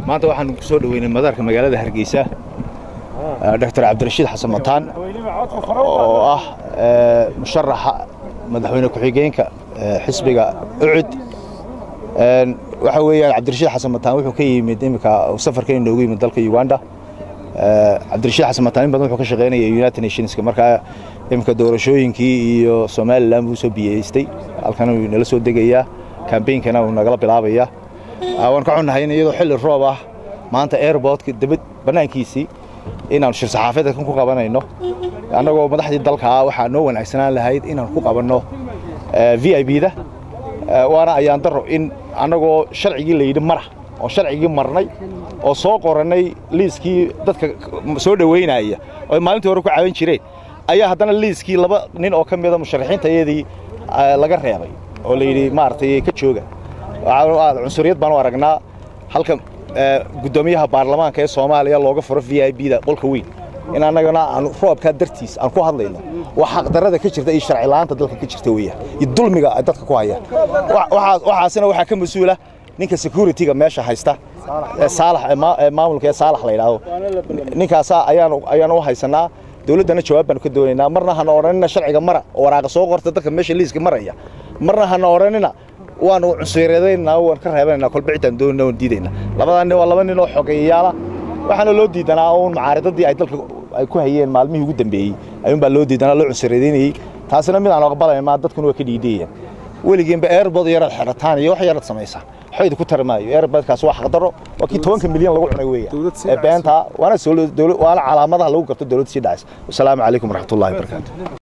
maanta waxaan ku soo dhaweynay madaarka magaalada Hargeysa Dr. Cabdirashiid Xasan Mataan oo ah musharaxa madaxweyne ku-xigeenka xisbiga UCD waxa weeyaan Cabdirashiid Xasan Mataan wuxuu ka yimid imika safarkeen noogu yimid dalka Uganda Cabdirashiid Xasan Mataan badan wuxuu ka shaqeynayay United Nations marka imika doorashooyinkii iyo Soomaaliland uu soo biyeystay halkan uu nala soo degayaa campaign-kana uu nagala bilaabaya waan ka xunahay iyadoo xilli roob ah maanta airport-ka dibad banaankiisii inaan shir saxaafadeed ku qabanayno anagoo madaxdii dalka waxa noo wanaagsanaan lahayd inaan ku qabanno VIP-da waana ayaan daro in anagoo sharcigii la yidhi mara oo sharcigii marnay oo soo qoranay liiskii dadka soo dhaweynaya oo maalintii hore ku caawin jireen ayaa haddana liiskii laba nin oo ka mid ah musharaxiintayadii laga reebay oo la yidhi maartay ka jooga cunsuriyad baan u aragnaa halka gudoomiyaha baarlamaanka ee Soomaaliya looga furo VIP-da qolka weyn in anagana aan roobka dartiis aan ku hadlayno wax xaq darada ka jirta iyo sharci la'aanta dalka ka jirta weeyaan iyo dulmiga ay dadka ku hayaan waxaasina waxa ka mas'uula ninka security-ga meesha haysta Saalax maamulka Saalax la yiraahdo ninkaas ayaan u haysanaa dawladana jawaab baan ka doonaynaa marna hana oranina sharciga mara oo waraaqa soo qorta dadka meesha liiska maraya marna hana oranina waanu cunsureedeynaa waan ka reebanayna kol bixitaan doonayna diidayna labadan waa laba nin oo xogeeyaala waxaana loo diidanaa oo macaaridadii ay dalka ay ku hayeen maalmihii ugu dambeeyay ayuun baa loo diidanaa loo cunsureedeynay taasina mid aan aqbalayn ma dadkuna waa ka dhiidayeen weligiinba airport yar xirataan iyo wax yar sameeysa xayd ku tarmaayo airport-kaas wax qadaro waa kii 10 milyan lagu cunay weeyaan beenta waana calaamadaha lagu garto dawladda si dhacays. Assalaamu calaykum waraxmatullaahi wabarakaatuh.